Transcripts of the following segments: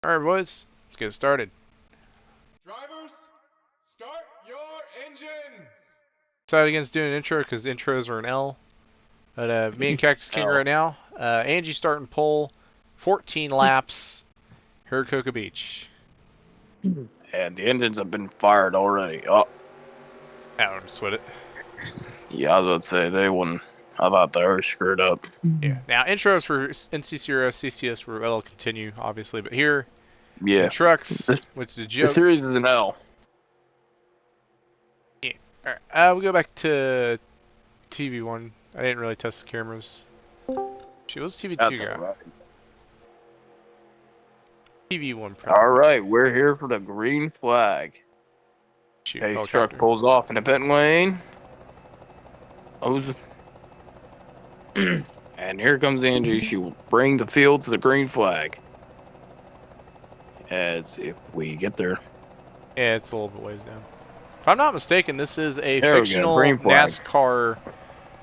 Alright, boys, let's get started. Drivers, start your engines! Decided against doing an intro because intros are an L. But me and Cactus King right now. Angie starting pole, 14 laps, here at Cocoa Beach. And the engines have been fired already. Oh, I don't sweat it. yeah, I was about to say, they wouldn't. I thought they were screwed up. Yeah. Now, intros for NCC or CCS will continue, obviously, but here, Yeah. in trucks, which is a The joke. series is an L. Yeah. Alright, we'll go back to TV1. I didn't really test the cameras. She was TV2 That's guy. alright. TV1 probably. Alright, we're here for the green flag. Shoot, Pace helicopter. truck pulls off in the pit lane. And here comes Angie. She will bring the field to the green flag. As if we get there. Yeah, it's a little bit ways down. If I'm not mistaken, this is a There we go, fictional green flag. NASCAR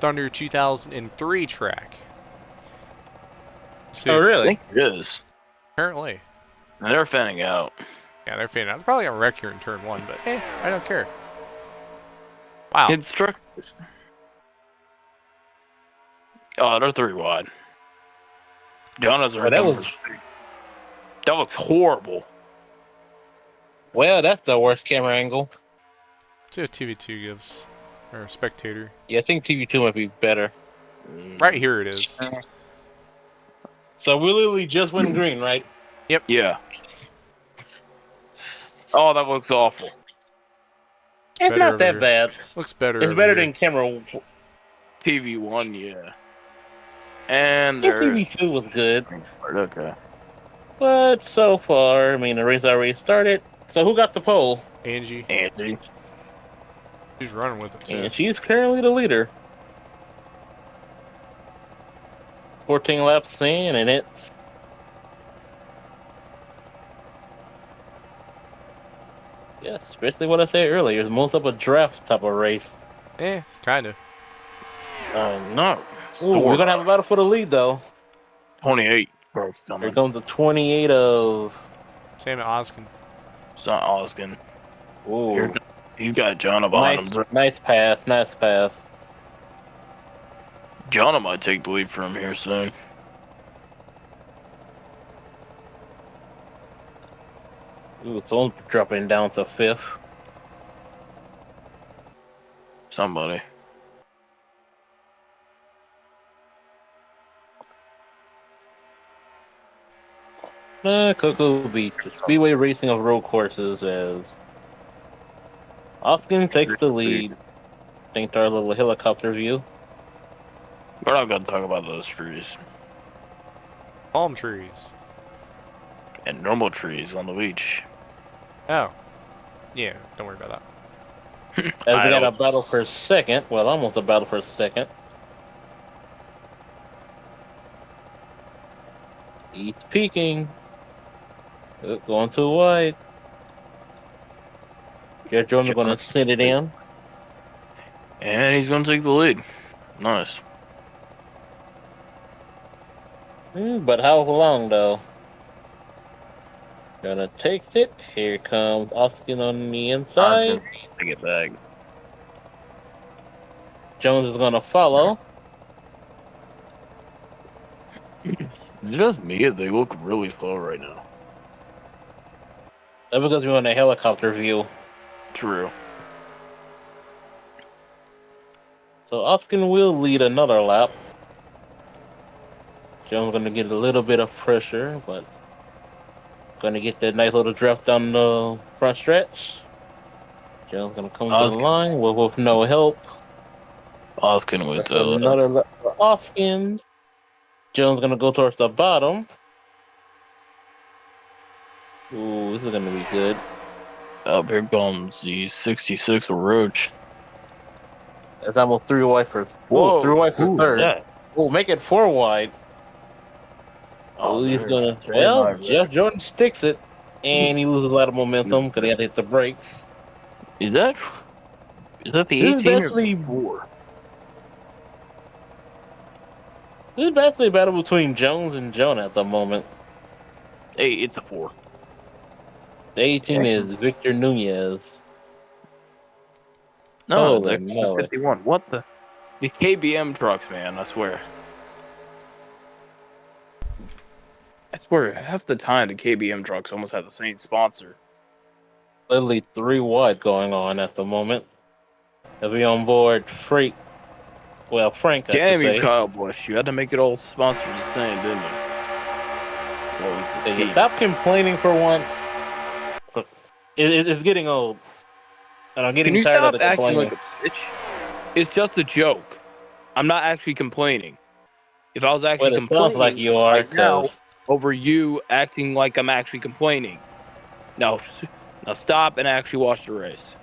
Thunder 2003 track. Oh, I really? think it is. Apparently. And they're fanning out. Yeah, they're fading out. They're probably going to wreck here in turn 1, but I don't care. Wow. It's truck. Oh, they're 3 wide. Jonas are Well, that looks horrible. well, that's the worst camera angle. Let's see what TV2 gives. Or spectator. Yeah, I think TV2 might be better. Right here it is. So we literally just went green, right? Yeah. Oh, that looks awful. It's Better not over that here. bad. Looks better It's over better here. than camera. TV1, yeah. And Yeah, there's TV2 was good, okay. but so far, I mean, the race already started. So who got the pole? Angie. Angie. She's running with it, too. And she's currently the leader. 14 laps in, and it's yeah, especially what I said earlier. It's most of a draft type of race. Kind of. No. Ooh, we're gonna have a battle for the lead, though. 28. Here comes the 28 of. Same at Oskin. It's not Oskin. Ooh, He's got Jonna behind him. nice pass, nice pass. Jonna might take the lead from here soon. Ooh, someone's dropping down to 5th. Somebody. Cocoa Beach, the speedway racing of road courses as Oskin takes the lead. Thanks to our little helicopter view. We're not gonna talk about those trees. Palm trees. And normal trees on the beach. Oh. Yeah, don't worry about that. As we got a battle for second, well, almost a battle for second. He's peeking. Going too wide. Jeff Jones is going to sit it in. And he's gonna take the lead. Nice. But how long, though? Gonna take it. Here comes Oskin on the inside. Take it back. Jones is gonna follow. Is it just me? They look really slow right now. That's because we're on a helicopter view. True. So Oskin will lead another lap. Jones gonna get a little bit of pressure, but gonna get that nice little draft down the front stretch. Jones gonna come to the line with no help. Oskin with another lap for Oskin. Jones gonna go towards the bottom. Ooh, this is gonna be good. Up here comes the 66 Roach. That's almost 3 wide for. Whoa, 3 wide for third. Yeah. Oh, make it 4 wide. Oh, he's gonna. Well, Jeff Jordan sticks it, and he loses a lot of momentum because he had to hit the brakes. Is that the 18 or 4? This is basically a battle between Jones and Jonah at the moment. Hey, it's a 4. The 18 Yeah. is Victor Nunez. No, it's Holy actually moly. 51. What the? These KBM trucks, man, I swear. I swear, half the time the KBM trucks almost have the same sponsor. Literally 3 wide going on at the moment. He'll be on board Frank, I should Damn you, say. Kyle Busch. You had to make it all sponsors the same, didn't you? Always So you escape. stop complaining for once. It's getting old. And I'm Can getting you tired of stop the acting like complaining. a bitch? It's just a joke. I'm not actually complaining. If I was actually Well, it sounds like complaining you are, right because now over you acting like I'm actually complaining. No, now stop and actually watch the race.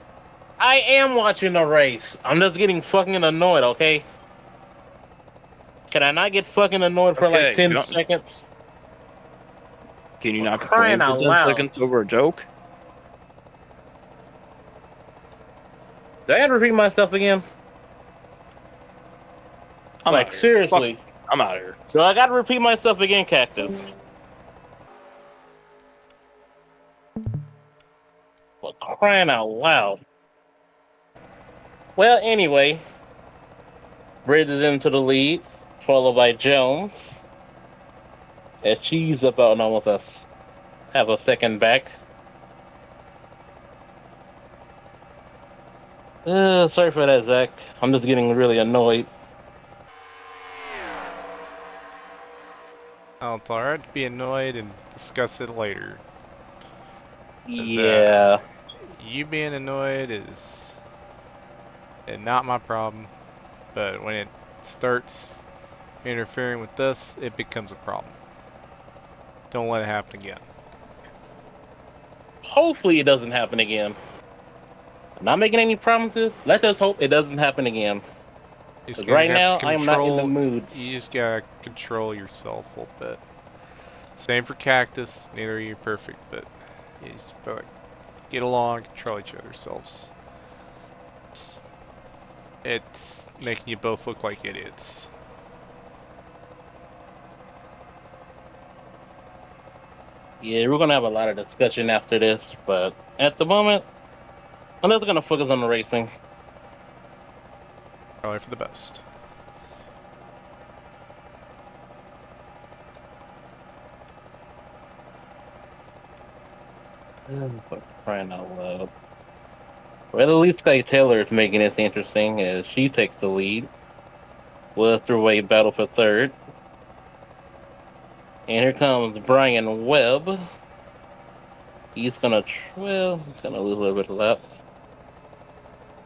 I am watching the race. I'm just getting fucking annoyed, okay? Can I not get fucking annoyed for like Okay, 10 seconds? can you For not complain crying for out 10 loud. seconds over a joke? Do I have to repeat myself again? I'm out Like, of here. Fuck, seriously. I'm out of here. Do I gotta repeat myself again, Cactus? For crying out loud. Well, anyway, Britt is into the lead, followed by Jones. As she's about to almost have a second back. Sorry for that, Zach. I'm just getting really annoyed. Oh, it's alright to be annoyed and discuss it later. Cause Yeah. you being annoyed is not my problem, but when it starts interfering with us, it becomes a problem. Don't let it happen again. Hopefully it doesn't happen again. I'm not making any promises. Let's just hope it doesn't happen again. You're just Because gonna right have to now, I am not in the control. mood. You just gotta control yourself a little bit. Same for Cactus. Neither of you are perfect, but you just gotta get along, control each other's selves. It's making you both look like idiots. Yeah, we're going to have a lot of discussion after this. But at the moment, I'm just going to focus on the racing. Probably for the best. For crying out loud. Well, at least Sky Taylor is making this interesting as she takes the lead. With a three-way battle for third. And here comes Brian Webb. He's gonna, he's gonna lose a little bit of lap.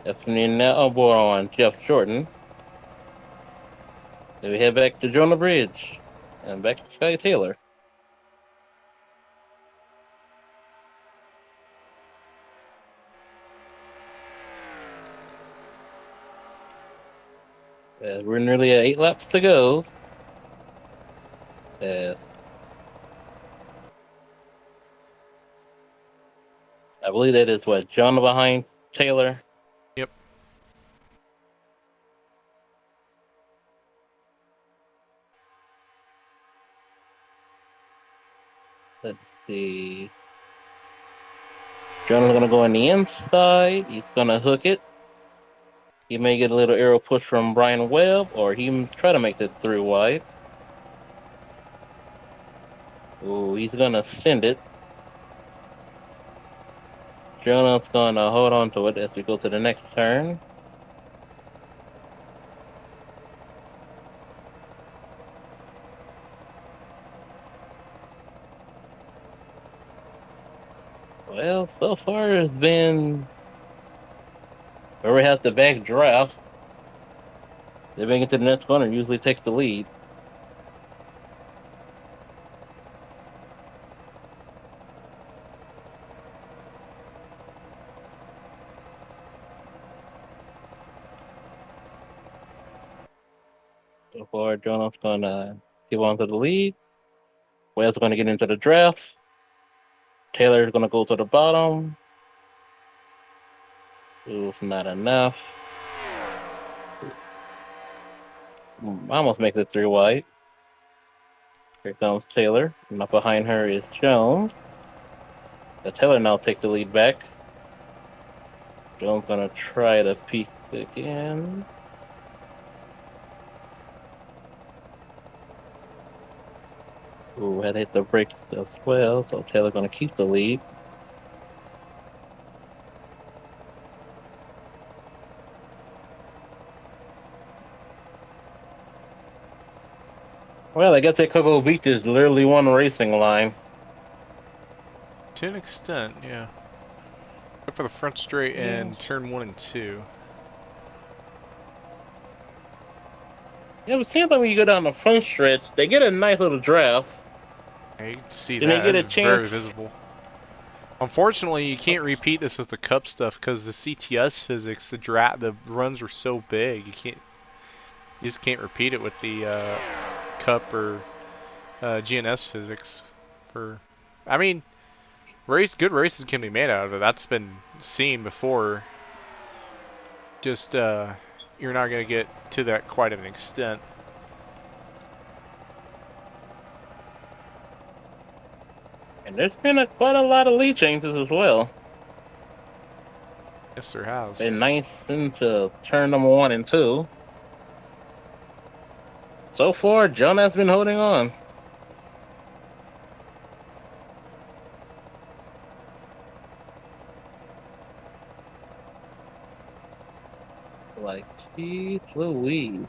Definitely now on board on Jeff Jordan. Then we head back to Jonah Bridge. And back to Sky Taylor. We're nearly at 8 laps to go. As I believe that is what, John behind Taylor? Yep. Let's see. John is gonna go on the inside. He's gonna hook it. He may get a little arrow push from Brian Webb, or he try to make it through wide. Ooh, he's gonna send it. Jonah's gonna hold on to it as we go to the next turn. Well, so far it's been where we have the back draft. They make it to the next corner, usually takes the lead. So far, Jonah's gonna give on to the lead. Wes gonna get into the draft. Taylor's gonna go to the bottom. Ooh, it's not enough. Almost makes it three wide. Here comes Taylor. And up behind her is Jones. The Taylor now take the lead back. Jones gonna try to peek again. Ooh, had hit the brakes as well, so Taylor gonna keep the lead. Well, I guess that Cocoa Beach is literally one racing line. To an extent, yeah. Except for the front straight Yeah. and turn 1 and 2. Yeah, but it seems like when you go down the front stretch, they get a nice little draft. Yeah, you can see Then they that. get a It's very chance. visible. Unfortunately, you can't repeat this with the cup stuff because the CTS physics, the runs are so big. You just can't repeat it with the cup or GNS physics. For, I mean, good races can be made out of it. That's been seen before. Just you're not gonna get to that quite of an extent. And there's been quite a lot of lead changes as well. Yes, there has. Been nice into turn number 1 and 2. So far, John has been holding on. Like, geez Louise.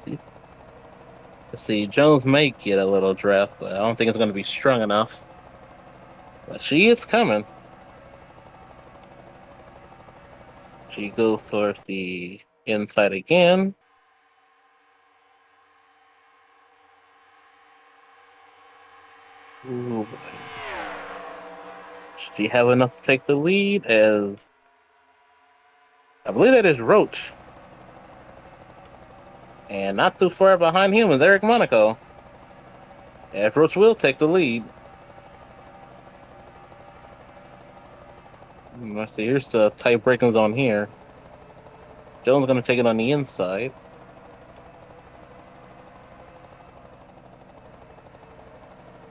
Let's see, Jones may get a little draft, but I don't think it's going to be strong enough. But she is coming. She goes towards the inside again. Ooh, boy. She have enough to take the lead as I believe that is Roach. And not too far behind him is Eric Monaco. As Roach will take the lead. Let's see, here's the tight braking zone here. Jones going to take it on the inside.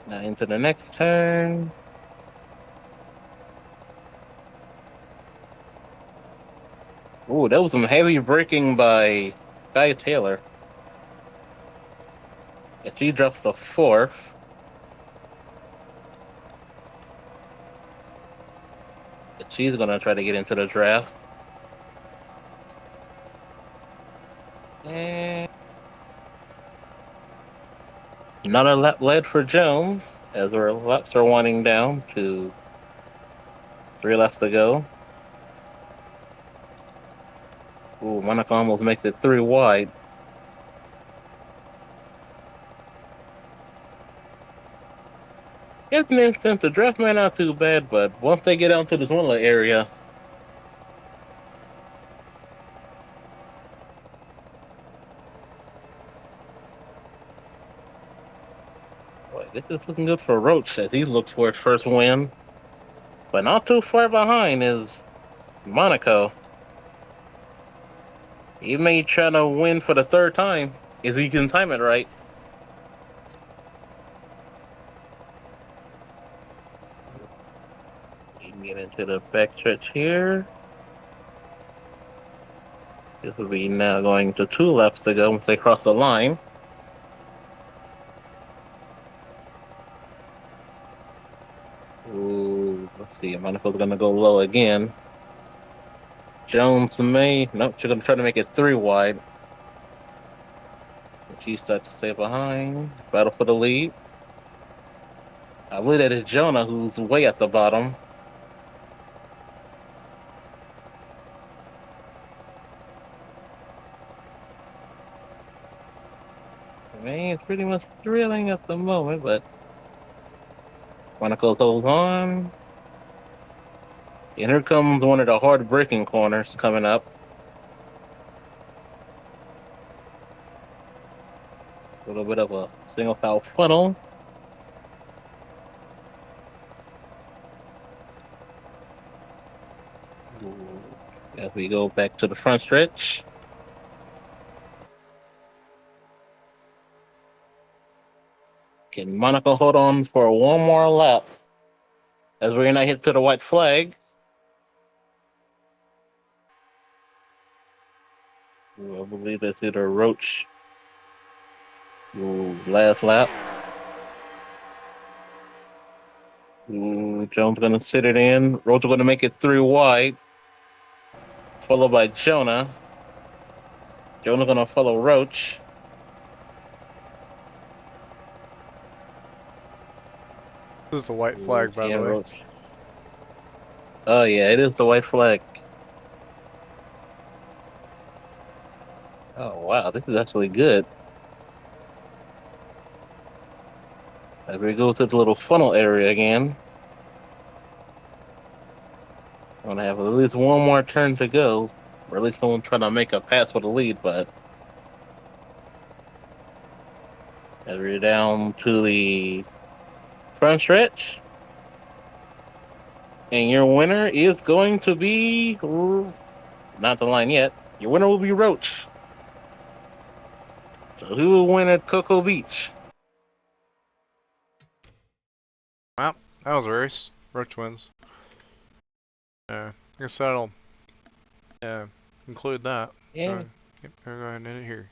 Now into the next turn. Ooh, that was some heavy braking by Guy Taylor. If he drops the fourth, she's going to try to get into the draft. And another lap led for Jones as our laps are winding down to 3 laps to go. Ooh, Monaco almost makes it 3 wide. It's an instant. The draft may not too bad, but once they get out to the Zwindler area, boy, this is looking good for Roach as he looks for his first win. But not too far behind is Monaco. He may try to win for the third time if he can time it right. We can get into the backstretch here. This will be now going to 2 laps to go once they cross the line. Ooh, let's see. Monaco's going to go low again. Jones may. Nope, she's going to try to make it 3 wide. And she starts to stay behind. Battle for the lead. I believe that is Jonah who's way at the bottom. Man, it's pretty much thrilling at the moment, but Monaco holds on. And here comes one of the hard braking corners coming up. A little bit of a single file funnel. Ooh. As we go back to the front stretch. Can Monaco hold on for one more lap As we're gonna hit to the white flag. Ooh, I believe that's either Roach. Ooh, last lap. Ooh, Jones gonna sit it in. Roach gonna make it 3 wide, followed by Jonah. Jonah gonna follow Roach. This is the white Ooh, flag, by yeah, the way. Roach. Oh yeah, it is the white flag. Oh wow, this is actually good. As we go to the little funnel area again. I'm gonna have at least one more turn to go. Or at least someone trying to make a pass for the lead, but as we're down to the front stretch. And your winner is going to be not the line yet. Your winner will be Roach. So who will win at Cocoa Beach? Well, that was a race. Roach wins. I guess that'll include that. Yeah. Yep, go ahead and end it here.